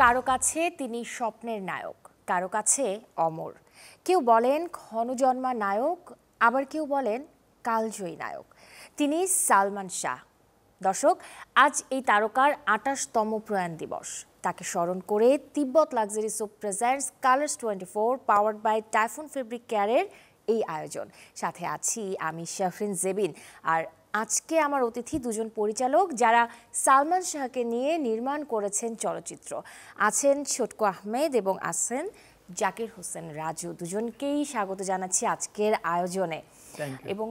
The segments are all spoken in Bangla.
কারো কাছে তিনি স্বপ্নের নায়ক, কারো কাছে অমর। কেউ বলেন ক্ষণজন্মা নায়ক, আবার কেউ বলেন কালজয়ী নায়ক। তিনি সালমান শাহ। দর্শক, আজ এই তারকার ২৮তম প্রয়াণ দিবস। তাকে স্মরণ করে Tibet luxury soap presents colours 24 powered by Typhoon fabric কেয়ারের এই আয়োজন। সাথে আছি আমি শাফরিন জেবিন। আর আজকে আমার অতিথি দুজন পরিচালক যারা সালমান শাহকে নিয়ে নির্মাণ করেছেন চলচ্চিত্র। আছেন ছোটকু আহমেদ এবং আছেন জাকির হোসেন রাজু। দুজনকেই স্বাগত জানাচ্ছি আজকের আয়োজনে। এবং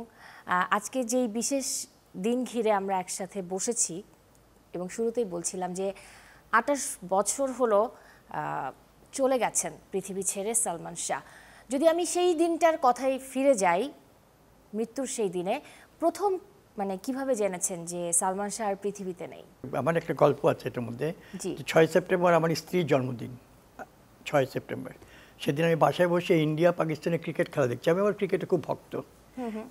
আজকে যেই বিশেষ দিন ঘিরে আমরা একসাথে বসেছি এবং শুরুতেই বলছিলাম যে ২৮ বছর হলো চলে গেছেন পৃথিবী ছেড়ে সালমান শাহ। যদি আমি সেই দিনটার কথায় ফিরে যাই, মৃত্যুর সেই দিনে প্রথম কিভাবে জেনেছেন যে সালমান শাহ আর পৃথিবীতে নেই? আমার একটা গল্প আছে এটার মধ্যে। ৬ সেপ্টেম্বর আমার স্ত্রীর জন্মদিন, ৬ সেপ্টেম্বর। সেদিন আমি বাসায় বসে ইন্ডিয়া পাকিস্তানের ক্রিকেট খেলা দেখছি। আমি আমার ক্রিকেটে খুব ভক্ত।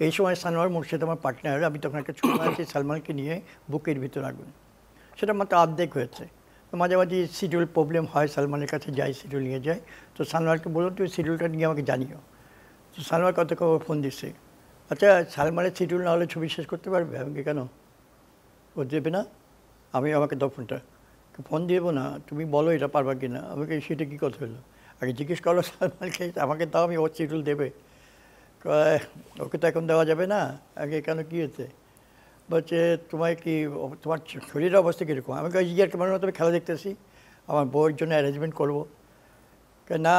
এই সময় সানোয়ার মুর্শেদ আমার পার্টনার। আমি তখন একটা ছোটো আছি, সালমানকে নিয়ে বুকের ভিতর আগুন। সেটা মাত্র অর্ধেক হয়েছে। তো মাঝে মাঝে শিডিউল প্রবলেম হয়, সালমানের কাছে যাই, শিডিউল নিয়ে যাই। তো সানোয়ারকে বলুন তুমি শিডিউলটা নিয়ে আমাকে জানিও। তো সানোয়ার কত ফোন দিচ্ছে, আচ্ছা সালমানের শিডিউল না হলে ছবি শেষ করতে পারবে? আমাকে কেন ও দেবে না? আমাকে দাও ফোনটা। ফোন দেবো না, তুমি বলো এটা পারবা কি না। আমাকে সেটা কী কথা হলো, আগে জিজ্ঞেস করো সালমানকে, আমাকে দাও, আমি ওর শিডিউল দেবে। ওকে তো এখন দেওয়া যাবে না। আগে কেন কী হয়েছে? বলছে তোমায় কি, তোমার শরীরের অবস্থা কীরকম? আমাকে ইয়ার কেমন মতো খেলা দেখতেছি, আমার বউয়ের জন্য অ্যারেঞ্জমেন্ট করবো। না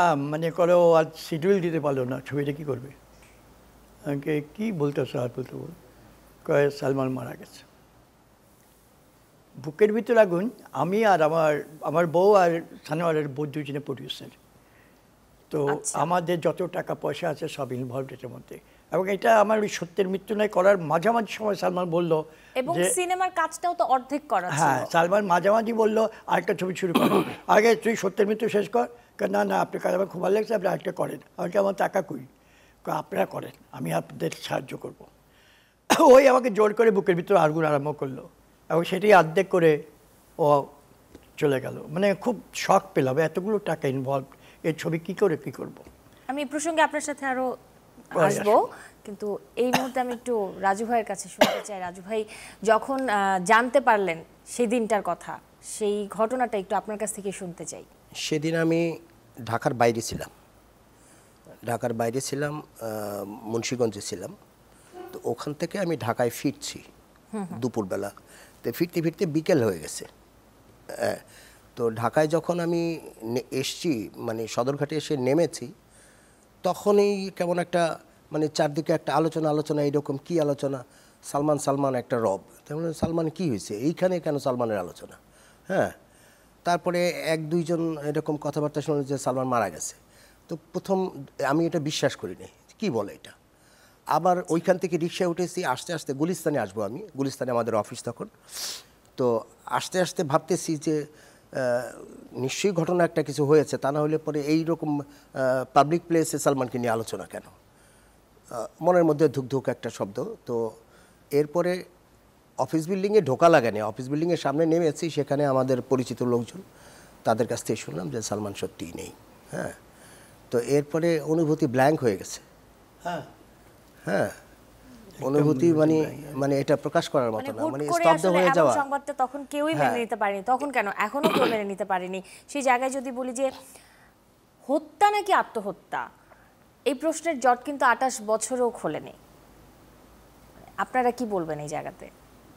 করো, আজ শিডিউল দিতে পারলো না, ছবিটা কী করবে? আমাকে কী বলতেছো আর বলতে বল, কয়ে সালমান মারা গেছে। বুকের ভিতর আগুন। আমি আর আমার বউ আর সানোয়ারের বউ দুজনে প্রডিউসার। তো আমাদের যত টাকা পয়সা আছে সব ইনভলভ এটার মধ্যে। এবং এটা আমার ওই সত্যের মৃত্যু নয় করার মাঝামাঝি সময় সালমান বললো, এবং সিনেমার কাজটাও তো অর্ধেক করা ছিল। হ্যাঁ, সালমান মাঝামাঝি বললো আরেকটা ছবি শুরু করো, আগে তুই সত্যের মৃত্যু শেষ কর। না না, আপনার কাজ আমার খুব ভালো লাগছে, আপনি আরেকটা করেন। আমাকে আমার টাকা কই? আপনারা করেন, আমি আপনাদের সাহায্য করব। ওই আমাকে জোর করে বুকের ভিতরে আগুন আরম্ভ করলো এবং সেটি অর্ধেক করে ও চলে গেল। খুব শক পেলাম, এতগুলো টাকা ইনভলভ, এই ছবি কী করে কী করব। আমি এই প্রসঙ্গে আপনার সাথে আরও আসবো, কিন্তু এই মুহূর্তে আমি একটু রাজু ভাইয়ের কাছে শুনতে চাই। রাজু ভাই, যখন জানতে পারলেন সেই দিনটার কথা, সেই ঘটনাটা একটু আপনার কাছ থেকে শুনতে চাই। সেদিন আমি ঢাকার বাইরে ছিলাম, মুন্সিগঞ্জে ছিলাম। তো ওখান থেকে আমি ঢাকায় ফিরছি দুপুরবেলা। তো ফিরতে ফিরতে বিকেল হয়ে গেছে। তো ঢাকায় যখন আমি এসছি, সদরঘাটে এসে নেমেছি, তখনই কেমন একটা চারদিকে একটা আলোচনা, এইরকম কি আলোচনা, সালমান একটা রব। তেমন সালমান কি হয়েছে এইখানে, কেন সালমানের আলোচনা? হ্যাঁ, তারপরে এক দুইজন এরকম কথাবার্তা শুনে যে সালমান মারা গেছে। তো প্রথম আমি এটা বিশ্বাস করিনি, কি বলে এটা। আবার ওইখান থেকে রিক্সায় উঠেছি, আস্তে আস্তে গুলিস্তানে আসবো আমি, গুলিস্তানে আমাদের অফিস তখন। তো আস্তে আস্তে ভাবতেছি যে নিশ্চয়ই ঘটনা একটা কিছু হয়েছে, তা না হলে পরে এইরকম পাবলিক প্লেসে সালমানকে নিয়ে আলোচনা কেন। মনের মধ্যে ধুক একটা শব্দ। তো এরপরে অফিস বিল্ডিংয়ে ঢোকা লাগেনি, অফিস বিল্ডিংয়ের সামনে নেমেছি, সেখানে আমাদের পরিচিত লোকজন, তাদের কাছ থেকে শুনলাম যে সালমান সত্যিই নেই। হ্যাঁ, তো এরপরে অনুভূতি ব্ল্যাঙ্ক হয়ে গেছে। হ্যাঁ, অনুভূতি এটা প্রকাশ করার মতো না, স্তব্ধ হয়ে যাওয়া। সংবাদটা তখন কেউই মেনে নিতে পারেনি, তখন কেন এখনো কেউ মেনে নিতে পারেনি। সেই জায়গায় যদি বলি যে হত্যা নাকি আত্মহত্যা, এই প্রশ্নের জট কিন্তু ২৮ বছরও খোলেনি। আপনারা কি বলবেন এই জায়গাতে?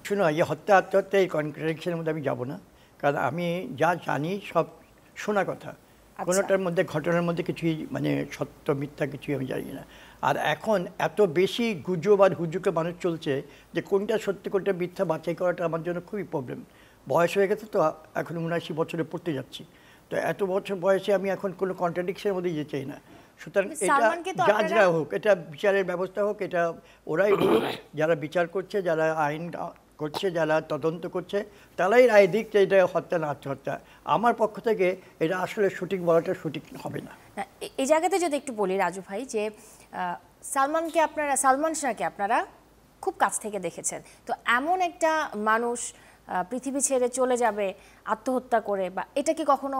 শুনো, হত্যা আত্মহত্যা এই কন্ট্রাডিকশনের মধ্যে আমি যাব না, কারণ আমি যা জানি সব শোনা কথা। কোনোটার মধ্যে, ঘটনার মধ্যে কিছুই সত্য মিথ্যা কিছুই আমি জানি না। আর এখন এত বেশি গুজব আর হুজুকে মানুষ চলছে যে কোনটা সত্যি কোনটা মিথ্যা বাছাই করাটা আমার জন্য খুবই প্রবলেম। বয়স হয়ে গেছে তো, এখন ৭৯ বছরে পড়তে যাচ্ছি। তো এত বছর বয়সে আমি এখন কোনো কন্ট্রাডিকশনের মধ্যে যেতে চাই না। সুতরাং এটা জাজরা হোক, এটা বিচারের ব্যবস্থা হোক, এটা ওরাই বলুক, যারা বিচার করছে, যারা আইন করছে, যারা তদন্ত করছে, তারাই রায় দিক যে এটা হত্যা না আত্মহত্যা। আমার পক্ষ থেকে এটা আসলে সঠিক বলাটা সঠিক হবে না। এই জায়গাতে যদি একটু বলি রাজু ভাই, যে সালমান শাহকে আপনারা খুব কাছ থেকে দেখেছেন, তো এমন একটা মানুষ পৃথিবী ছেড়ে চলে যাবে আত্মহত্যা করে, বা এটা কি কখনো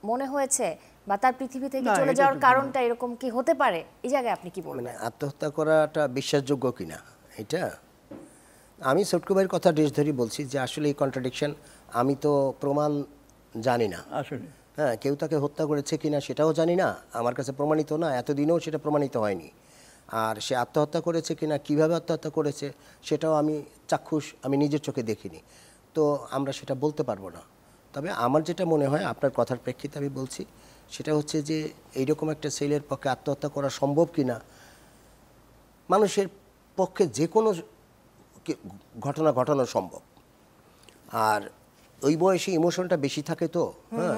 মনে হয়েছে, বা তার পৃথিবী থেকে চলে যাওয়ার কারণটা এরকম কি হতে পারে? এই জায়গায় আপনি কি বলবেন? মানে আত্মহত্যা করাটা বিশ্বাসযোগ্য কিনা এটা আমি ছোটকু ভাইয়ের কথা ড্রেস ধরে বলছি যে আসলে এই কন্ট্রাডিকশন আমি তো প্রমাণ জানি না আসলে হ্যাঁ, কেউ তাকে হত্যা করেছে কিনা সেটাও জানি না, আমার কাছে প্রমাণিত না, এতদিনেও সেটা প্রমাণিত হয়নি। আর সে আত্মহত্যা করেছে কিনা, কিভাবে আত্মহত্যা করেছে সেটাও আমি চাক্ষুষ আমি নিজের চোখে দেখিনি, তো আমরা সেটা বলতে পারবো না। তবে আমার যেটা মনে হয় আপনার কথার প্রেক্ষিতে আমি বলছি সেটা হচ্ছে যে এইরকম একটা ছেলের পক্ষে আত্মহত্যা করা সম্ভব কিনা, মানুষের পক্ষে যে কোনো ঘটনা ঘটানো সম্ভব। আর ওই বয়সে ইমোশনটা বেশি থাকে তো হ্যাঁ,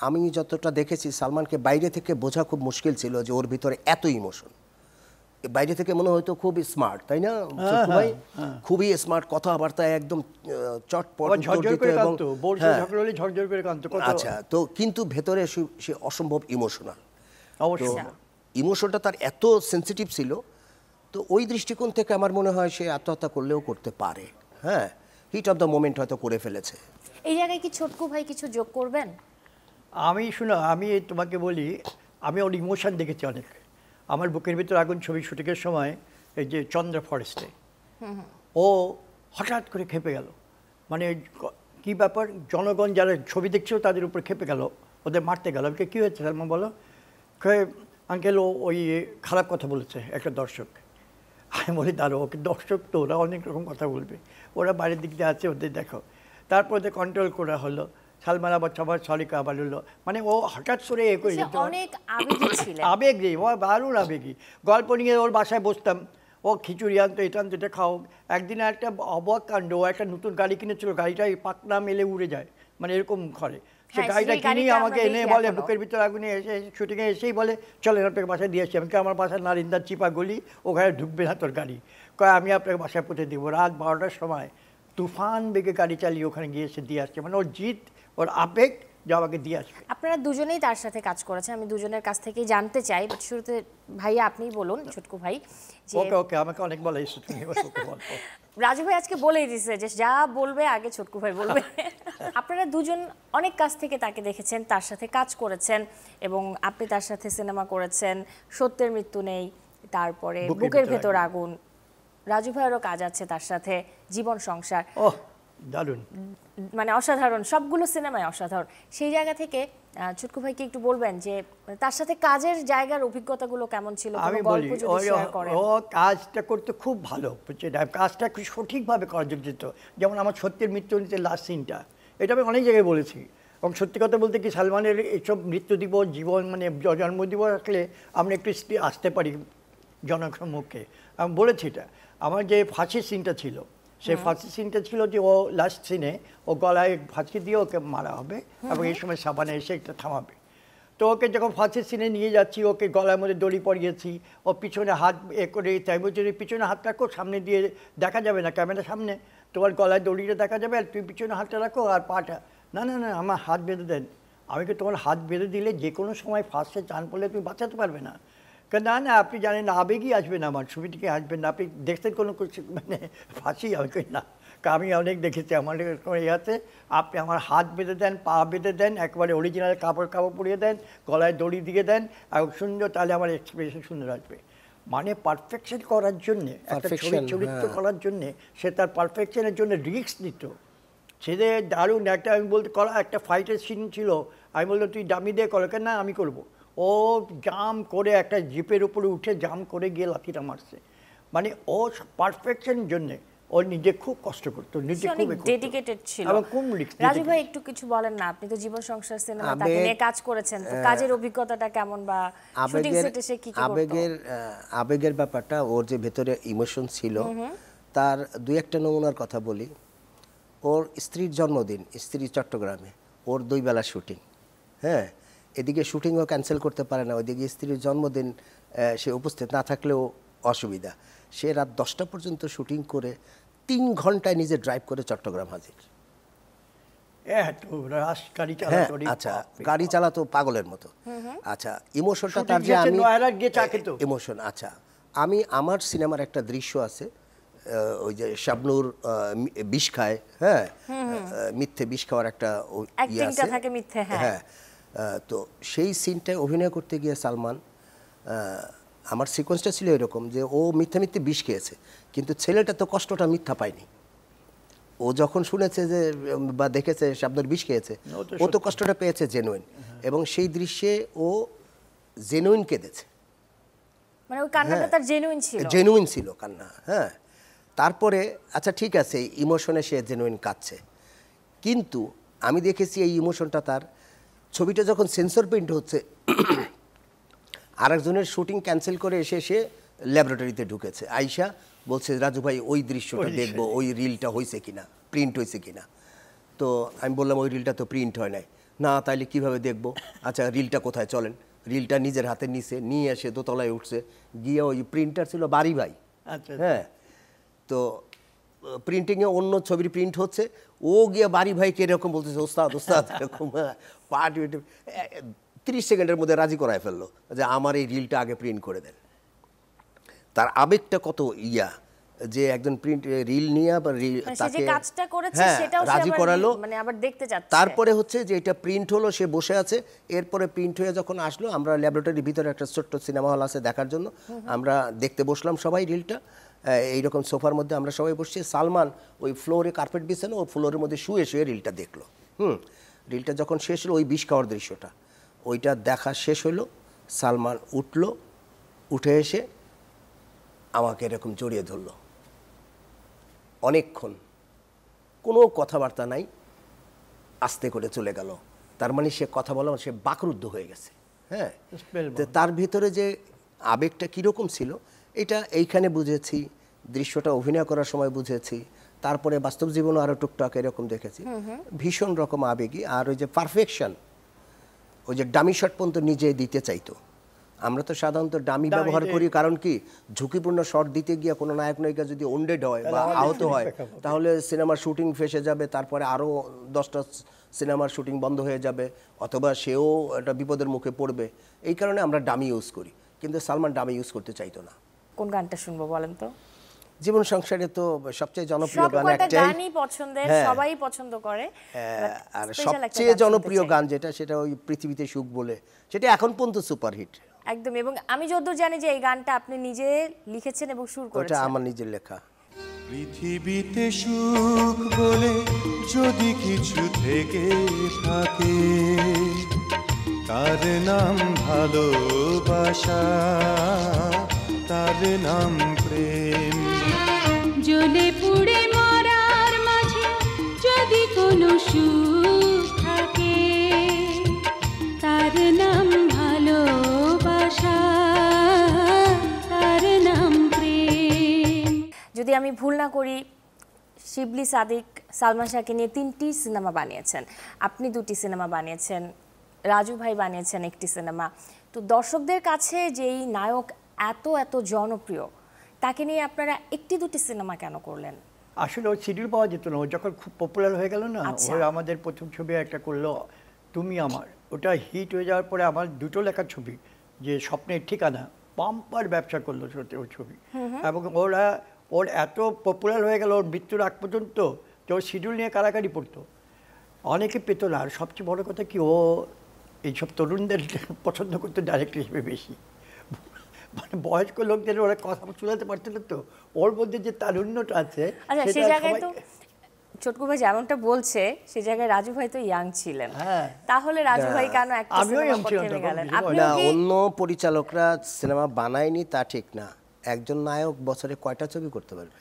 আমি যতটা দেখেছি সালমানকে বাইরে থেকে বোঝা খুব মুশকিল ছিল যে ওর ভিতরে এত ইমোশন। বাইরে থেকে মনে হয়তো খুব স্মার্ট, তাই না ভাই? খুবই স্মার্ট, কথাবার্তা একদম চটপট। আচ্ছা, তো কিন্তু ভেতরে সে অসম্ভব ইমোশনাল। ইমোশনটা তার এত সেন্সিটিভ ছিল, তো ওই দৃষ্টিকোণ থেকে আমার মনে হয় সে আত্মহত্যা করলেও করতে পারে। হ্যাঁ, হিট অফ দ্য মোমেন্ট হয়তো করে ফেলেছে। এই জায়গায় কি ছোটকু ভাই কিছু যোগ করবেন? আমি তোমাকে বলি, আমি ওর ইমোশন দেখেছি অনেক। আমার বুকের ভিতর আগুন ছবি শুটিংয়ের সময় এই যে চন্দ্র ফরেস্টে ও হঠাৎ করে খেপে গেল, মানে কি ব্যাপার, জনগণ যারা ছবি দেখছিল তাদের উপর খেপে গেল, ওদের মারতে গেল। আমাকে কী হয়েছে সালমা বলো? আঙ্কেল ও ওই খারাপ কথা বলেছে একটা দর্শক। আমি বলি দাঁড়ো, ওকে দর্শক তো ওরা অনেক রকম কথা বলবে, ওরা বাইরের দিক দিয়ে আছে, ওদের দেখো। তারপর ওদের কন্ট্রোল করা হলো, সালমান আবার সবার সরিকা আবার হলো, মানে ও হঠাৎ করে এ করে যেত, অনেক আবেগী ছিলেন, আবেগী, ও দারুণ আবেগী। গল্প নিয়ে ওর বাসায় বসতাম, ও খিচুড়ি আনতো, এটা আনতো, এটা খাও। একদিন একটা অবাক কাণ্ড, ও একটা নতুন গাড়ি কিনেছিল, গাড়িটা পাকনা মেলে উড়ে যায়, মানে এরকম করে। সে গাড়িটা কিনে আমাকে এনে বলে, বুকের ভিতরে আগুনে এসে শুটিংয়ে এসেই বলে চলেন আপনাকে বাসায় দিয়ে আসি। আমি আমার বাসায় নারিন্দার চিপা গলি, ওখানে ঢুকবে না তোর গাড়ি, কয় আমি আপনাকে বাসায় পৌঁছে দিব। রাত 12টার সময় তুফান বেগে গাড়ি চালিয়ে ওখানে গিয়ে এসে দিয়ে আসছে, মানে ওর জিদ, ওর আবেগ যে আমাকে দিয়ে আসবে। আপনারা দুজনেই তার সাথে কাজ করেছেন, আমি দুজনের কাছ থেকেই জানতে চাই। বাট শুরুতে ভাইয়া আপনিই বলুন, ছোটকু ভাই। ওকে ওকে, আমাকে অনেক বলে রাজু ভাই আজকে বলেই দিচ্ছে যে যা বলবে আগে ছোটকু ভাই বলবে। আপনারা দুজন অনেক কাছ থেকে তাকে দেখেছেন, তার সাথে কাজ করেছেন, এবং আপনি তার সাথে সিনেমা করেছেন সত্যের মৃত্যু নেই, তারপরে বুকের ভেতর আগুন, রাজু ভাইয়েরও কাজ আছে তার সাথে, জীবন সংসার, দারুণ, মানে অসাধারণ, সবগুলো সিনেমায় অসাধারণ। সেই জায়গা থেকে ছোটকু ভাইকে একটু বলবেন যে তার সাথে কাজের জায়গার অভিজ্ঞতাগুলো কেমন ছিল? আমি বলি, ও কাজটা করতে খুব ভালো, কাজটা খুব সঠিকভাবে করা যেত। যেমন আমার সত্যের মৃত্যু নিতে লাস্ট সিনটা, এটা আমি অনেক জায়গায় বলেছি। এবং সত্যি কথা বলতে কি, সালমানের এইসব মৃত্যু দিবস, জীবন মানে জন্মদিবস আসলে আমরা একটু আসতে পারি জনসম্মুখে, আমি বলেছি এটা। আমার যে ফাঁসির সিনটা ছিল, সেই ফাঁসি সিনটা ছিল যে ও লাস্ট সিনে ও গলায় ফাঁসি দিয়ে ওকে মারা হবে, এবং এই সময় সাবানে এসে একটা থামাবে। তো ওকে যখন ফাঁসির সিনে নিয়ে যাচ্ছি, ওকে গলার মধ্যে দড়ি পরিয়েছি, ও পিছনে হাত করে, তাই বলছি পিছনে হাত রাখো, সামনে দিয়ে দেখা যাবে না, ক্যামেরার সামনে তোমার গলায় দড়িটা দেখা যাবে, আর তুমি পিছনে হাতটা রাখো আর পাটা। না না না, আমার হাত বেঁধে দেন। আমি কি তোমার হাত বেঁধে দিলে যে কোনো সময় ফার্স্টে চান পড়লে তুমি বাঁচাতে পারবে না? না না, আপনি জানেন না, আবেগই আসবে না, আমার ছবি থেকে আসবেন না, আপনি দেখতেন কোনো কিছু মানে ফাঁসি হবে না। আমি অনেক দেখেছি, আমার ইয়াতে আপনি আমার হাত বেঁধে দেন, পা বেঁধে দেন, একবারে অরিজিনাল কাপড় পরিয়ে দেন, গলায় দড়ি দিয়ে দেন, এবং সুন্দর, তাহলে আমার এক্সপ্রেশন সুন্দর আসবে। মানে পারফেকশন করার জন্যে, একটা চরিত্র করার জন্যে সে তার পারফেকশনের জন্য রিস্ক নিত। সেটা দারুণ একটা, আমি বলতে করা একটা ফাইটের সিন ছিল, আমি বললাম তুই ডামি দিয়ে করো, কেন না আমি করবো। ও জাম করে একটা জিপের উপরে উঠে জাম করে গিয়ে লাঠিটা মারছে, মানে ও পারফেকশনের জন্যে ও নিজে খুব কষ্ট করতো, নিজে খুব ডেডিকেটেড ছিল। রাজু ভাই একটু কিছু বলেন না, আপনি তো জীবন সংসার সিনেমা তাকে নিয়ে কাজ করেছেন, তো কাজের অভিজ্ঞতাটা কেমন, বা শুটিং সেটে সে কি করতো? আবেগের ব্যাপারটা, ওর যে ভেতরে ইমোশন ছিল, তার দুই একটা নমুনার কথা বলি। ওর স্ত্রীর জন্মদিন, স্ত্রী চট্টগ্রামে, ওর 2 বেলা শুটিং, হ্যাঁ, এদিকে শুটিংও ক্যান্সেল করতে পারে না, ওইদিকে স্ত্রীর জন্মদিন, সে উপস্থিত না থাকলেও অসুবিধা। সে রাত 10টা পর্যন্ত শুটিং করে 3 ঘন্টায় নিজে ড্রাইভ করে চট্টগ্রাম হাজির। আচ্ছা, গাড়ি চালাতো পাগলের মতো। আচ্ছা, ইমোশনটা তার যে আমি ইমোশন। আচ্ছা, আমি আমার সিনেমার একটা দৃশ্য আছে, ওই যে শাবনূর বিষ খায়, হ্যাঁ, মিথ্যে বিষ খাওয়ার একটা ইয়ে আছে থাকে মিথ্যে, হ্যাঁ। তো সেই সিনটায় অভিনয় করতে গিয়ে সালমান, আমার সিকোয়েন্সটা ছিল এরকম যে ও মিথ্যে মিথ্যে বিষ খেয়েছে, কিন্তু ছেলেটা তো কষ্টটা মিথ্যা পায়নি। ও যখন শুনেছে যে বা দেখেছে শাবনূর বিষ খেয়েছে, ও তো কষ্টটা পেয়েছে জেনুইন, এবং সেই দৃশ্যে ও জেনুইন কেঁদেছে, মানে ওই কান্নাটা তার জেনুইন ছিল, জেনুইন ছিল কান্না। হ্যাঁ, তারপরে আচ্ছা ঠিক আছে ইমোশনে সে জেনুইন কাঁদছে, কিন্তু আমি দেখেছি এই ইমোশনটা তার, ছবিটা যখন সেন্সর প্রিন্ট হচ্ছে আরেকজনের শুটিং ক্যান্সেল করে এসে সে ল্যাবরেটরিতে ঢুকেছে, আয়শা বলছে রাজু ভাই ওই দৃশ্যটা দেখবো, ওই রিলটা হয়েছে কিনা, প্রিন্ট হয়েছে কিনা। তো আমি বললাম ওই রিলটা তো প্রিন্ট হয় নাই। না তাইলে কিভাবে দেখবো? আচ্ছা রিলটা কোথায়, চলেন। রিলটা নিজের হাতে নিয়ে এসে দোতলায় উঠছে, গিয়ে ওই প্রিন্টার ছিল বাড়ি ভাই, হ্যাঁ, তো প্রিন্টিংয়ে অন্য ছবির প্রিন্ট হচ্ছে, ও গিয়ে বাড়ি ভাইকে এরকম বলতেছে ওস্তাদ ওস্তাদ এরকম পার্ট 30 সেকেন্ডের মধ্যে রাজি করায় ফেললো যে আমার এই রিলটা আগে প্রিন্ট করে দেন। তার আবেগটা কত ইয়া, যে একজন প্রিন্ট রিল নিয়ে তাকে কাজটা করেছে সেটাও রাজি করালো, মানে আবার দেখতে যাচ্ছে। তারপরে হচ্ছে যে এটা প্রিন্ট হলো, সে বসে আছে, এরপরে প্রিন্ট হয়ে যখন আসলো, আমরা ল্যাবরেটরির ভিতরে একটা ছোট্ট সিনেমা হল আছে দেখার জন্য, আমরা দেখতে বসলাম সবাই রিলটা, এইরকম সোফার মধ্যে আমরা সবাই বসছি, সালমান ওই ফ্লোরে কার্পেট বিছানো, ওই ফ্লোরের মধ্যে শুয়ে শুয়ে রিলটা দেখলো। রিলটা যখন শেষ হলো, ওই বিষ খাওয়ার দৃশ্যটা, ওইটা দেখা শেষ হলো, সালমান উঠলো, উঠে এসে আমাকে এরকম জড়িয়ে ধরলো অনেকক্ষণ, কোনো কথাবার্তা নাই, আস্তে করে চলে গেল। তার মানে সে কথা বলা, সে বাকরুদ্ধ হয়ে গেছে। হ্যাঁ, তার ভিতরে যে আবেগটা কীরকম ছিল এটা এইখানে বুঝেছি, দৃশ্যটা অভিনয় করার সময় বুঝেছি, তারপরে বাস্তব জীবনে আরও টুকটাক এরকম দেখেছি, ভীষণ রকম আবেগী। আর ওই যে পারফেকশন, ওই যে ডামি শট পর্যন্ত নিজে দিতে চাইতো। আমরা তো সাধারণত ডামি ব্যবহার করি, কারণ কি ঝুঁকিপূর্ণ শট দিতে গিয়ে কোনো নায়ক নায়িকা যদি ওন্ডেড হয় বা আহত হয়, তাহলে সিনেমার শুটিং ফেসে যাবে, তারপরে আরও 10টা সিনেমার শুটিং বন্ধ হয়ে যাবে, অথবা সেও একটা বিপদের মুখে পড়বে। এই কারণে আমরা ডামি ইউজ করি, কিন্তু সালমান ডামি ইউজ করতে চাইতো না। কোন গানটা শুনবো বলেন তো? জীবন সংসারে তো সবচেয়ে জনপ্রিয় গান একটাই, গানই পছন্দের, সবাই পছন্দ করে, আর সবচেয়ে জনপ্রিয় গান যেটা, সেটা ওই পৃথিবীতে সুখ বলে, সেটা এখন পর্যন্ত সুপারহিট একদম। এবং আমি যতদূর জানি যে এই গানটা আপনি নিজে লিখেছেন এবং সুর করেছেন। ওটা আমার নিজের লেখা। পৃথিবীতে সুখ বলে যদি কিছু থেকে থাকে, তার নাম ভালোবাসা, তার নাম প্রেম। জ্বলে পুড়ে মরার মাঝে যদি কোনো সুখ থাকে, তার নাম ভালোবাসা, তার নাম প্রেম। যদি আমি ভুল না করি, শিবলি সাদিক সালমান শাহকে নিয়ে 3টি সিনেমা বানিয়েছেন, আপনি 2টি সিনেমা বানিয়েছেন, রাজু ভাই বানিয়েছেন 1টি সিনেমা। তো দর্শকদের কাছে যেই নায়ক এত এত জনপ্রিয়, তাকে নিয়ে আপনারা 1টি-2টি সিনেমা কেন করলেন? আসলে ওর শিডিউল পাওয়া যেত না, ও যখন খুব পপুলার হয়ে গেল না, ওর আমাদের প্রথম ছবি একটা করলো তুমি আমার, ওটা হিট হয়ে যাওয়ার পরে আমার 2টো লেখা ছবি, যে স্বপ্নের ঠিকানা, পাম্পার ব্যবসা করলো ওর ছবি, এবং ওর এত পপুলার হয়ে গেল, ওর মৃত্যুর আগ পর্যন্ত যে ওর শিডিউল নিয়ে কারাকারি পড়তো, অনেকে পেত না। আর সবচেয়ে বড় কথা কি, ও এইসব তরুণদের পছন্দ করতো ডাইরেক্টর হিসেবে বেশি, মানে বয়স্ক লোকদের ওরা কথা শোনাতে পারতো না, তো ওর মধ্যে যে তারুণ্যটা আছে। আচ্ছা, সেই জায়গায় তো ছোটকু ভাই যেমনটা বলছে, সেই জায়গায় রাজু ভাই তো ইয়াং ছিলেন, তাহলে রাজু ভাই কেন একটা সিনেমা করতে গেলেন? না, অন্য পরিচালকরা সিনেমা বানায়নি তা ঠিক না, একজন নায়ক বছরে কয়টা ছবি করতে পারবে?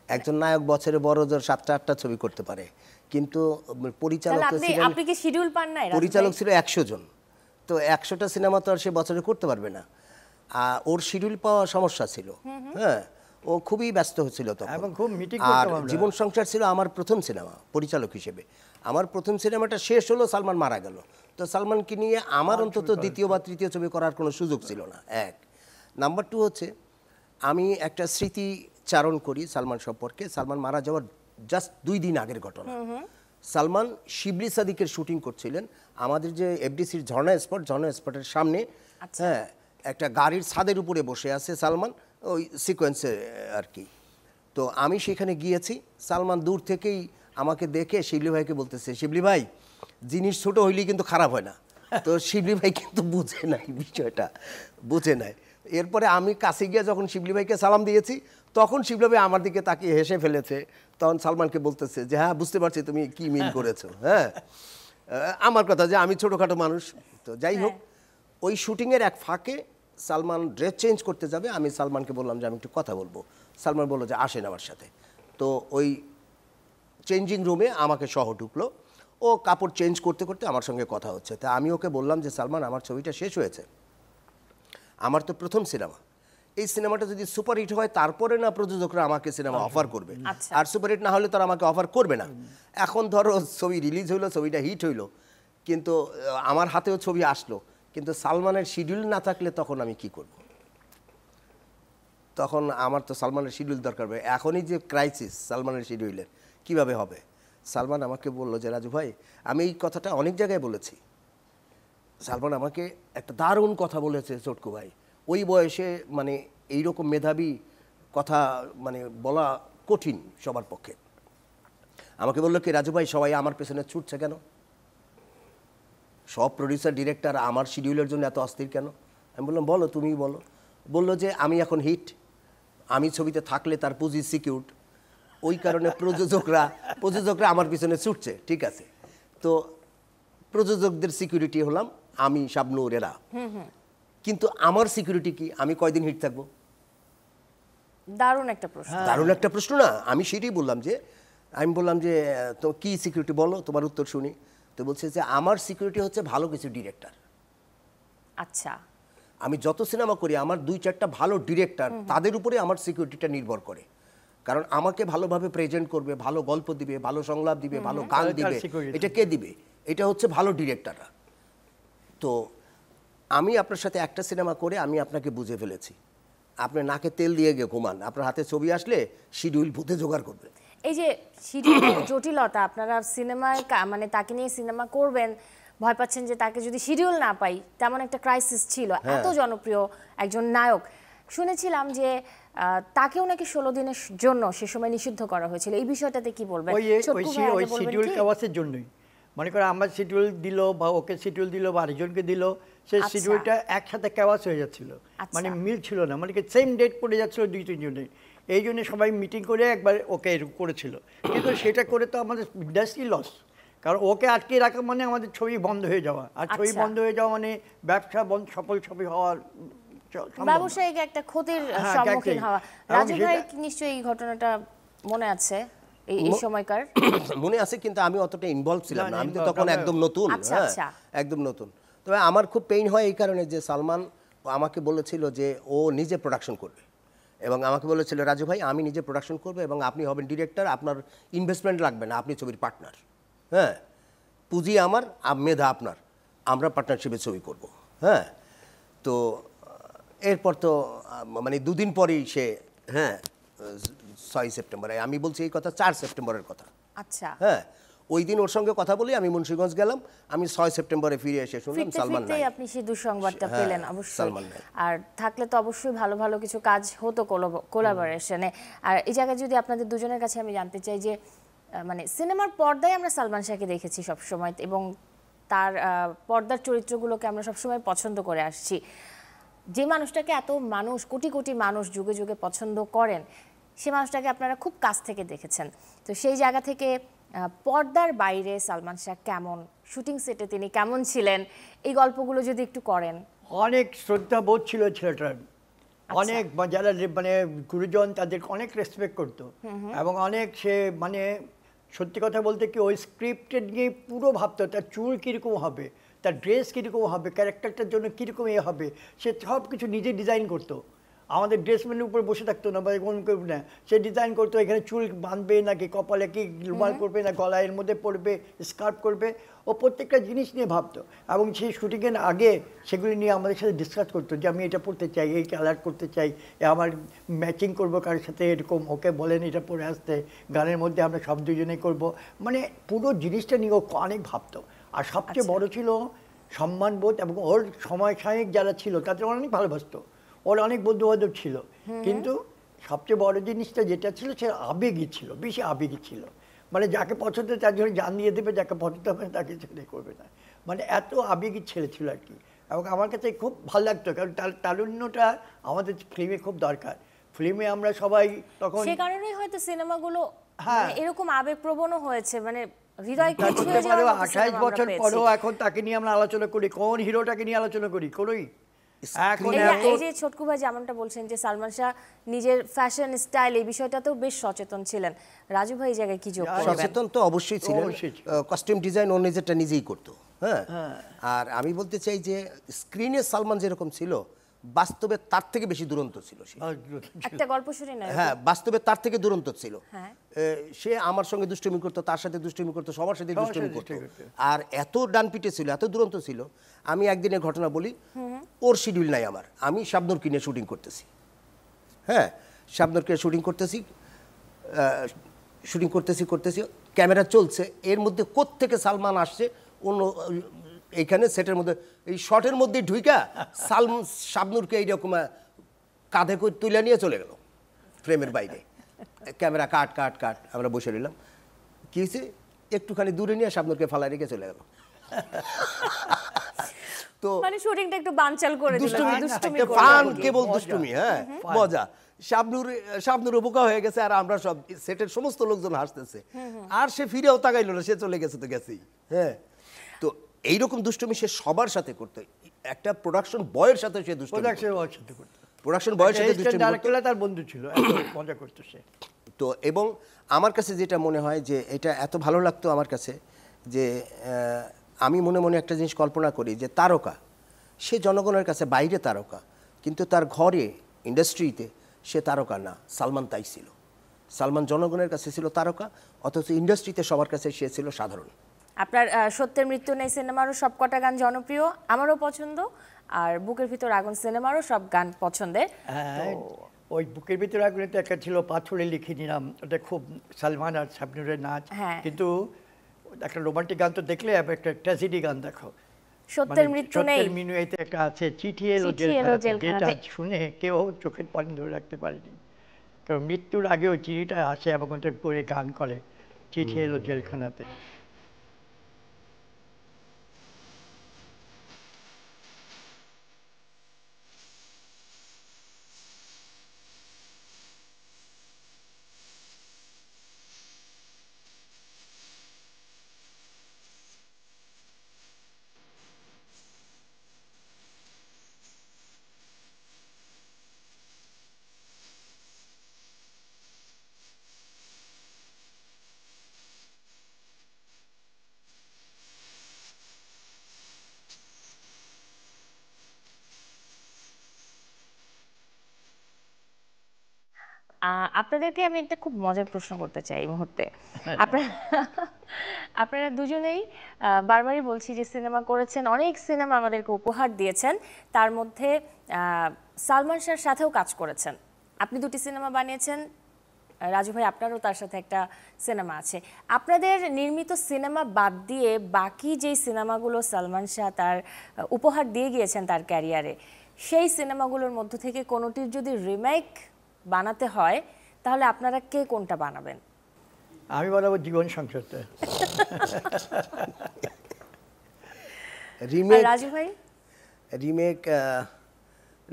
একজন নায়ক বছরে বড় জোর 7টা-8টা ছবি করতে পারে, কিন্তু পরিচালক ছিল 100 জন, তো 100টা সিনেমা তো আর সে বছরে করতে পারবে না। ওর শিডিউল পাওয়া সমস্যা ছিল, হ্যাঁ, ও খুবই ব্যস্ত হচ্ছিল তখন। আর জীবন সংসার ছিল আমার প্রথম সিনেমা পরিচালক হিসেবে। আমার প্রথম সিনেমাটা শেষ হলো, সালমান মারা গেল, তো সালমানকে নিয়ে আমার অন্তত দ্বিতীয় বা তৃতীয় ছবি করার কোনো সুযোগ ছিল না। এক নাম্বার 2 হচ্ছে, আমি একটা স্মৃতিচারণ করি সালমান সম্পর্কে। সালমান মারা যাওয়ার জাস্ট 2 দিন আগের ঘটনা। সালমান শিবলি সাদিকের শুটিং করছিলেন আমাদের যে এফডিসির ঝর্ণা স্পটের সামনে, হ্যাঁ, একটা গাড়ির ছাদের উপরে বসে আছে সালমান, ওই সিকোয়েন্সে আর কি। তো আমি সেখানে গিয়েছি, সালমান দূর থেকেই আমাকে দেখে শিবলি ভাইকে বলতেছে, শিবলি ভাই জিনিস ছোট হইলেই কিন্তু খারাপ হয় না। তো শিবলি ভাই কিন্তু বুঝে নাই বিষয়টা, বুঝে নাই। এরপরে আমি কাছে গিয়ে যখন শিবলি ভাইকে সালাম দিয়েছি, তখন শিবলি ভাই আমার দিকে তাকিয়ে হেসে ফেলেছে। তখন সালমানকে বলতেছে যে হ্যাঁ বুঝতে পারছি তুমি কি মিন করেছো। হ্যাঁ, আমার কথা যে আমি ছোটোখাটো মানুষ। তো যাই হোক, ওই শুটিংয়ের এক ফাঁকে সালমান ড্রেস চেঞ্জ করতে যাবে, আমি সালমানকে বললাম যে আমি একটু কথা বলবো। সালমান বললো যে আসেন আমার সাথে। তো ওই চেঞ্জিং রুমে আমাকে সহ ঢুকলো, ও কাপড় চেঞ্জ করতে করতে আমার সঙ্গে কথা হচ্ছে। তা আমি ওকে বললাম যে সালমান, আমার ছবিটা শেষ হয়েছে, আমার তো প্রথম সিনেমা, এই সিনেমাটা যদি সুপারহিট হয় তারপরে না প্রযোজকরা আমাকে সিনেমা অফার করবে, আর সুপারহিট না হলে তারা আমাকে অফার করবে না। এখন ধরো ছবি রিলিজ হইলো, ছবিটা হিট হইলো, কিন্তু আমার হাতেও ছবি আসলো, কিন্তু সালমানের শিডিউল না থাকলে তখন আমি কি করব? তখন আমার তো সালমানের শিডিউল দরকার হবে। এখনই যে ক্রাইসিস সালমানের শিডিউলের, কিভাবে হবে? সালমান আমাকে বললো যে রাজু ভাই, আমি এই কথাটা অনেক জায়গায় বলেছি। সালমান আমাকে একটা দারুণ কথা বলেছে চটকু ভাই, ওই বয়সে মানে এইরকম মেধাবী কথা মানে বলা কঠিন সবার পক্ষে। আমাকে বললো কি রাজু ভাই, সবাই আমার পেছনে ছুটছে কেন? সব প্রডিউসার ডিরেক্টর আমার শিডিউলের জন্য এত অস্থির কেন? আমি বললাম বলো, তুমিই বলো। বললো যে আমি এখন হিট, আমি ছবিতে থাকলে তার পুঁজি সিকিউরড, ওই কারণে প্রযোজকরা আমার পিছনে ছুটছে। ঠিক আছে, তো প্রযোজকদের সিকিউরিটি হলাম আমি, শাবনূর, এরা। কিন্তু আমার সিকিউরিটি কি? আমি কয়দিন হিট থাকবো? দারুণ একটা প্রশ্ন। দারুণ একটা প্রশ্ন না? আমি সেটাই বললাম যে, আমি বললাম যে তো কি সিকিউরিটি বলো, তোমার উত্তর শুনি। তো বলছে যে আমার সিকিউরিটি হচ্ছে ভালো কিছু ডিরেক্টর। আচ্ছা, আমি যত সিনেমা করি আমার 2-4টা ভালো ডিরেক্টর, তাদের উপরে আমার সিকিউরিটিটা নির্ভর করে। কারণ আমাকে ভালোভাবে প্রেজেন্ট করবে, ভালো গল্প দিবে, ভালো সংলাপ দিবে, ভালো গান দিবে, এটা কে দিবে? এটা হচ্ছে ভালো ডিরেক্টররা। তো আমি আপনার সাথে একটা সিনেমা করে আমি আপনাকে বুঝে ফেলেছি, আপনি নাকে তেল দিয়ে গিয়ে ঘুমান, আপনার হাতে ছবি আসলে শিডিউল ভূতে জোগাড় করবে। এই যে শিডিউলের জটিলতা, আপনারা সিনেমায় মানে তাকে নিয়ে সিনেমা করবেন, ভয় পাচ্ছেন যে তাকে যদি শিডিউল না পাই, তেমন একটা ক্রাইসিস ছিল। এত জনপ্রিয় একজন নায়ক, শুনেছিলাম যে তাকেও নাকি 16 দিনের জন্য সে সময় নিষিদ্ধ করা হয়েছিল। এই বিষয়টাতে কি বলবেন? ওই শিডিউল কাওয়াসের জন্যই, মনে করো আমার শিডিউল দিল বা ওকে শিডিউল দিল বা আরেকজনকে দিল, সেই শিডিউলটা একসাথে কাওয়াস হয়ে যাচ্ছিল, মানে মিল ছিল না, মানে সেম ডেট পড়ে যাচ্ছিল 2-3 জনের। এই জন্য সবাই মিটিং করে একবার ওকে করেছিল, কিন্তু সেটা করে তো আমাদের ইন্ডাস্ট্রি লস। কারণ ওকে আটকে রাখা মানে আমাদের ছবি বন্ধ হয়ে যাওয়া, আর ছবি বন্ধ হয়ে যাওয়া মানে ব্যবসা বন্ধ, সফল ছবি হওয়ার ব্যবসায়িক একটা ক্ষতির সম্মুখীন হওয়া। রাজু ভাই নিশ্চয়ই এই ঘটনাটা মনে আছে, এই সময়কার? মনে আছে, কিন্তু আমি অতটা ইনভলভ ছিলাম না, আমি তো তখন একদম নতুন। হ্যাঁ, একদম নতুন। তবে আমার খুব পেইন হয় এই কারণে যে সালমান আমাকে বলেছিল যে ও নিজে প্রোডাকশন করবে, এবং আমাকে বলেছিল রাজু ভাই আমি নিজে প্রোডাকশন করবো এবং আপনি হবেন ডিরেক্টর, আপনার ইনভেস্টমেন্ট লাগবে না, আপনি ছবির পার্টনার। হ্যাঁ, পুঁজি আমার, মেধা আপনার, আমরা পার্টনারশিপে ছবি করব। হ্যাঁ, তো এরপর তো মানে 2 দিন পরেই সে, হ্যাঁ 6 সেপ্টেম্বরে, আমি বলছি এই কথা 4 সেপ্টেম্বরের কথা। আচ্ছা, হ্যাঁ, ওই দিন ওর সঙ্গে কথা বলি, আমি মুন্সিগঞ্জ গেলাম, আমি 6 সেপ্টেম্বরে ফিরে এসে শুনলাম সালমান নাই। আপনি সেই দুঃসংবাদটা পেলেন অবশ্যই, আর থাকলে তো অবশ্যই ভালো ভালো কিছু কাজ হতো কোলাবোরেশনে। আর এই জায়গায় যদি আপনাদের দুজনের কাছে আমি জানতে চাই যে মানে সিনেমার পর্দায় আমরা সালমান শাহকে দেখেছি সব সময়, এবং তার পর্দার চরিত্রগুলোকে আমরা সবসময় পছন্দ করে আসছি। যে মানুষটাকে এত মানুষ, কোটি কোটি মানুষ যুগে যুগে পছন্দ করেন, সে মানুষটাকে আপনারা খুব কাছ থেকে দেখেছেন। তো সেই জায়গা থেকে পর্দার বাইরে সালমান শাহ কেমন, শুটিং সেটে তিনি কেমন ছিলেন, এই গল্পগুলো যদি একটু করেন। অনেক শ্রদ্ধা বোধ ছিল ছেলেটার, অনেক যারা মানে গুরুজন তাদেরকে অনেক রেসপেক্ট করতো, এবং অনেক সে মানে সত্যি কথা বলতে কি ওই স্ক্রিপ্টেড নিয়ে পুরো ভাবতো, তার চুল কীরকম হবে, তার ড্রেস কীরকম হবে, ক্যারেক্টারটার জন্য কীরকম হবে, সে সব কিছু নিজে ডিজাইন করতো। আমাদের ড্রেসম্যানের উপর বসে থাকতো না বা কোন করবে না, সে ডিজাইন করতো এখানে চুল বাঁধবে নাকি কপালে কি রুমাল করবে না গলায় এর মধ্যে পড়বে, স্কার্ফ করবে, ও প্রত্যেকটা জিনিস নিয়ে ভাবতো। এবং সেই শুটিংয়ের আগে সেগুলি নিয়ে আমাদের সাথে ডিসকাস করতো যে আমি এটা পড়তে চাই, এই কালার করতে চাই, আমার ম্যাচিং করবো কারোর সাথে, এরকম ওকে বলেন এটা পরে আসতে, গানের মধ্যে আমরা সব দুজনেই করবো, মানে পুরো জিনিসটা নিয়ে ও অনেক ভাবতো। আর সবচেয়ে বড় ছিল সম্মানবোধ, এবং ওর সময় সাময়িক যারা ছিল তাদের অনেক ভালোবাসতো, ওর অনেক বন্ধু বান্ধব ছিল, কিন্তু সবচেয়ে বড় জিনিসটা যেটা ছিল সে আবেগী ছিল, বেশি আবেগী ছিল। মানে যাকে পছন্দ তার জন্য জান দিয়ে দেবে, যাকে পছন্দ হবে না তাকে ছেড়ে করবে না, মানে এত আবেগী ছেলে ছিল আর কি। এবং আমার কাছে খুব ভালো লাগতো, কারণ তারুণ্যটা আমাদের ফিল্মে খুব দরকার। ফিল্মে আমরা সবাই তখন সে কারণেই হয়তো সিনেমাগুলো হ্যাঁ। এরকম আবেগপ্রবণ হয়েছে, মানে হৃদয়কে করতে ছুঁয়ে পারো। যাওয়ার মতো 28 সিনেমা আমরা বছর পেয়েছি। পরেও এখন তাকে নিয়ে আমরা আলোচনা করি, কোন হিরোটাকে নিয়ে আলোচনা করি? করি এখন এই যে ছোটকু ভাই যেমনটা বলছেন যে সালমান শাহ নিজের ফ্যাশন স্টাইল এই বিষয়টাতেও বেশ সচেতন ছিলেন, রাজু ভাই এই জায়গায় কি যোগ করবেন? সচেতন তো অবশ্যই ছিলেন। কস্টিউম ডিজাইন ও নিজেরটা নিজেই করতো। হ্যাঁ, আর আমি বলতে চাই যে স্ক্রিনে সালমান যেরকম ছিল, বাস্তবে তার থেকে বেশি দুরন্ত ছিল সে। একটা গল্প শুনি না? হ্যাঁ, বাস্তবে তার থেকে দুরন্ত ছিল। হ্যাঁ। সে আমার সঙ্গে দুষ্টুমি করতো, তার সাথে দুষ্টুমি করতো, সবার সাথে দুষ্টুমি সাথে করতো। দুষ্টুমি করতো। আর এত ডানপিটে ছিল, এত দুরন্ত ছিল। আমি একদিনের ঘটনা বলি, ওর শিডিউল নাই আমার, আমি শাবনূরকে নিয়ে শুটিং করতেছি। হ্যাঁ, শাবনূরকে শুটিং করতেছি, করতেছি, ক্যামেরা চলছে, এর মধ্যে কোত্থেকে সালমান আসছে অন্য এইখানে সেটের মধ্যে, এই শটের মধ্যে ঢুইকা শাবনূরকে এইরকম কাঁধে করে তুলে নিয়ে চলে গেল ফ্রেমের বাইরে। ক্যামেরা কাট কাট কাট, আমরা বসে রইলাম। কি হয়েছে, একটুখানি দূরে নিয়ে শাবনূরকে ফালা রেখে চলে গেল। তো মানে শুটিংটা একটু বানচাল করে দিল, দুষ্টুমি করে ফান, কেবল দুষ্টুমি। হ্যাঁ, মজা। শাবনূর বোকা হয়ে গেছে, আর আমরা সব সেটের সমস্ত লোকজন হাসতেছে, আর সে ফিরেও তাকাইলো না, সে চলে গেছে তো গেছেই। হ্যাঁ, তো এইরকম দুষ্টুমি সে সবার সাথে করতো। একটা প্রোডাকশন বয়ের সাথে সে দুষ্টুমি করতো। প্রোডাকশন বয়ের সাথে দুষ্টুমি করতো, তার বন্ধু ছিল, এত মজা করতো সে। তো এবং আমার কাছে যেটা মনে হয় যে এটা এত ভালো লাগতো আমার কাছে, যে আমি মনে মনে একটা জিনিস কল্পনা করি যে তারকা, সে জনগণের কাছে বাইরে তারকা, কিন্তু তার ঘরে ইন্ডাস্ট্রিতে সে তারকা না। সালমান তাই ছিল। সালমান জনগণের কাছে ছিল তারকা, অথচ ইন্ডাস্ট্রিতে সবার কাছে সে ছিল সাধারণ। আপনার সত্যের মৃত্যু নেই সিনেমারও সবকটা গান জনপ্রিয়, আমারও পছন্দ, আর বুকের ভিতর আগুন সিনেমারও সব গান পছন্দের। ওই বুকের ভিতর আগুনে তো একটা ছিল পাথরে লিখে নিলাম, ওটা খুব সালমান আর শাবনূরের নাচ। কিন্তু একটা রোমান্টিক গান তো দেখলে, একটা ট্র্যাজেডি গান দেখো, সত্যের মৃত্যু নেই, সত্যের মিনুয়েতে একটা আছে, চিঠি এলো যেটা শুনে কেউ চোখের পানি ধরে রাখতে পারেনি। কারণ মৃত্যুর আগেও চিঠিটা আসে এবং ওটা পড়ে গান করে, চিঠি এলো জেলখানাতে। আপনাদেরকে আমি একটা খুব মজার প্রশ্ন করতে চাই এই মুহূর্তে। আপনারা দুজনেই বারবারই বলছি যে সিনেমা করেছেন, অনেক সিনেমা আমাদেরকে উপহার দিয়েছেন, তার মধ্যে সালমান শাহর সাথেও কাজ করেছেন। আপনি 2টি সিনেমা বানিয়েছেন, রাজু ভাই আপনারও তার সাথে একটা সিনেমা আছে। আপনাদের নির্মিত সিনেমা বাদ দিয়ে বাকি যেই সিনেমাগুলো সালমান শাহ তার উপহার দিয়ে গিয়েছেন তার ক্যারিয়ারে, সেই সিনেমাগুলোর মধ্য থেকে কোনোটির যদি রিমেক বানাতে হয়, তাহলে আপনারা কে কোনটা বানাবেন? আমি বানাবো জীবন সংসারটা। রাজু ভাই? রিমেক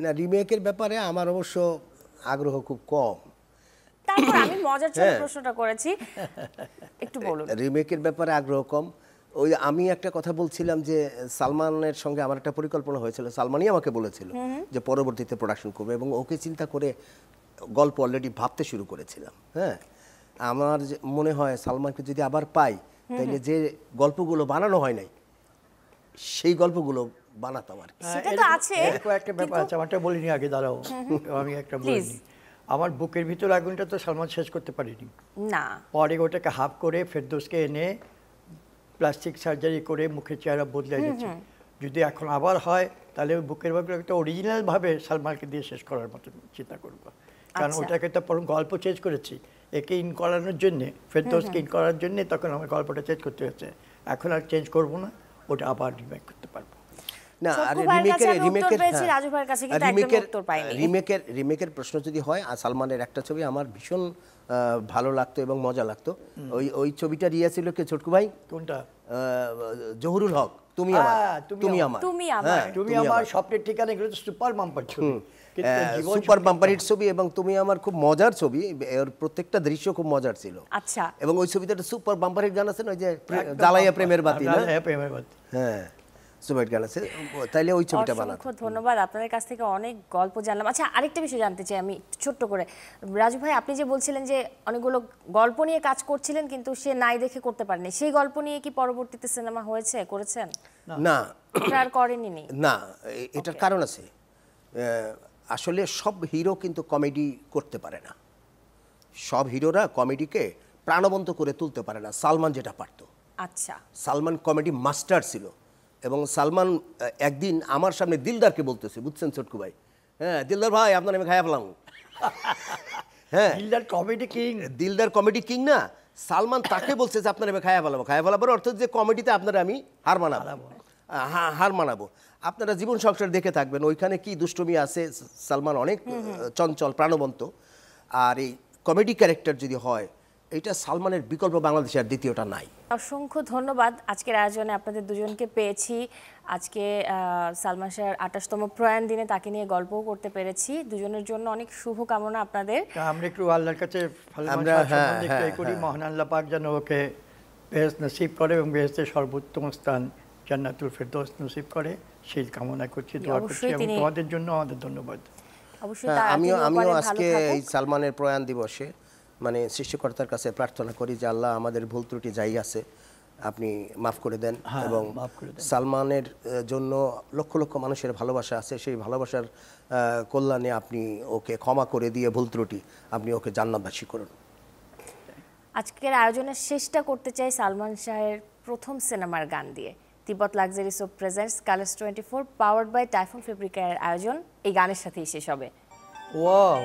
না, রিমেকের ব্যাপারে আমার অবশ্য আগ্রহ খুব কম। তারপর আমি মজার ছলে প্রশ্নটা করেছি, একটু বলুন। রিমেকের ব্যাপারে আগ্রহ কম। ওই আমি একটা কথা বলছিলাম যে সালমানের সঙ্গে আমার একটা পরিকল্পনা হয়েছিল, সালমানই আমাকে বলেছিল যে পরবর্তীতে প্রোডাকশন করবে, এবং ওকে চিন্তা করে গল্প অলরেডি ভাবতে শুরু করেছিলাম। হ্যাঁ, আমার মনে হয় সালমানকে যদি আবার পাই, তাহলে যে গল্পগুলো বানানো হয় নাই সেই গল্পগুলো বানাতাম আর কি। সেটা তো আছে, একটা ব্যাপার আছে, আমারটা বলিনি আগে, দাঁড়াও আমি একটা বলিনি। আমার বুকের ভিতর আগুনটা তো সালমান শেষ করতে পারিনি না, পরে ওটাকে হাফ করে ফেরদৌসকে এনে প্লাস্টিক সার্জারি করে মুখের চেহারা বদলে দিয়েছে। যদি এখন আবার হয়, তাহলে বুকের ভিতর একটা অরিজিনাল ভাবে সালমানকে দিয়ে শেষ করার মতো চিন্তা করবো। কারণ ওটাকে তো পরম গল্প চেঞ্জ করেছি, একে ইন করানোর জন্যে, ফেরদৌসকে ইন করার জন্যে, তখন আমার গল্পটা চেঞ্জ করতে হয়েছে। এখন আর চেঞ্জ করবো না, ওটা আবার রিমেক করতে পারবো। না আর চক্ষু ভাইয়ের কাছে আমি উত্তর পেয়েছি, হ্যাঁ, রাজু ভাইয়ের কাছে কিন্তু একদম উত্তর পাইনি। রিমেকের প্রশ্ন যদি হয়, আর সালমানের একটা ছবি আমার ভীষণ ভালো লাগতো এবং মজা লাগতো। ওই ছবিটা রিয়া ছিল কে ছোটকু ভাই? কোনটা? জহুরুল হক, তুমি আমার, তুমি আমার, তুমি আমার। হ্যাঁ, তুমি আমার স্বপ্নের ঠিকানা, এগুলো তো সুপার বাম্পার ছবি, সুপার বাম্পারির ছবি। এবং তুমি আমার খুব মজার ছবি, এর প্রত্যেকটা দৃশ্য খুব মজার ছিল। আচ্ছা, এবং ওই ছবিতে একটা সুপার বাম্পারির গান আছে না, ওই যে জ্বালাইয়া প্রেমের বাতি, না? জ্বালাইয়া প্রেমের বাতি, হ্যাঁ, সুপার গান আছে। তাইলে ওই ছবিটা বানাতে। অসংখ্য ধন্যবাদ, আপনাদের কাছ থেকে অনেক গল্প জানলাম। আচ্ছা, আরেকটা বিষয় জানতে চাই আমি ছোট্ট করে। রাজু ভাই, আপনি যে বলছিলেন যে অনেকগুলো গল্প নিয়ে কাজ করছিলেন কিন্তু সে নাই দেখে করতে পারেনি, সেই গল্প নিয়ে কি পরবর্তীতে সিনেমা হয়েছে, করেছেন? না, ওটা আর করেননি? না, এটার কারণ আছে। আসলে সব হিরো কিন্তু কমেডি করতে পারে না, সব হিরোরা কমেডিকে প্রাণবন্ত করে তুলতে পারে না। সালমান যেটা পারতো। আচ্ছা, সালমান কমেডি মাস্টার ছিল। এবং সালমান একদিন আমার সামনে দিলদারকে বলতেছে, বুঝছেন ছোটকু ভাই, হ্যাঁ দিলদার ভাই আপনার আমি খাইয়া ফেলাম। হ্যাঁ, Dildar comedy king. Dildar comedy king না, সালমান তাকে বলছে যে আপনার আমি খাইয়া ফেলাবো। খাইয়া ফেলাবার অর্থ যে কমেডিতে আপনারা আমি হার মানাবো। আপনারা জীবন সংসার দেখে থাকবেন, ওইখানে কি দুষ্টুমি আছে। সালমান অনেক চঞ্চল, প্রাণবন্ত। আর এই কমেডি ক্যারেক্টার যদি হয়, এটা সালমানের বিকল্প বাংলাদেশে আর দ্বিতীয়টা নাই। অসংখ্য ধন্যবাদ। আজকের আয়োজনে আপনাদের দুজনকে পেয়েছি। আজকে সালমান শাহের 28তম প্রয়াণ দিনে তাকে নিয়ে গল্পও করতে পেরেছি। দুজনের জন্য অনেক শুভকামনা আপনাদের। আমরা একটু আল্লাহর কাছে আমরা করি, মহান আল্লাহ পাক যেন ওকে বেহেশত নসিব করে এবং বেহেশতের সর্বোত্তম স্থান জান্নাতুল ফেরদৌস নসিব করে, সেই কামনা করছি, দোয়া করছি। এবং তোমাদের জন্য আমাদের ধন্যবাদ। অবশ্যই আমিও আজকে এই সালমানের প্রয়াণ দিবসে মানে সৃষ্টিকর্তার কাছে প্রার্থনা করি যে আল্লাহ আমাদের ভুল ত্রুটি যাই আছে আপনি মাফ করে দেন। এবং সালমানের জন্য লক্ষ লক্ষ মানুষের ভালোবাসা আছে, সেই ভালোবাসার কল্যাণে আপনি ওকে ক্ষমা করে দিয়ে ভুল ত্রুটি আপনি ওকে জান্নাতবাসী করুন। আজকের আয়োজনের শেষটা করতে চাই সালমান শাহের প্রথম সিনেমার গান দিয়ে। Tibet luxury soap presents colours 24 powered by Typhoon ফেব্রিকের আয়োজন এই গানের সাথেই শেষ হবে। ওয়াও।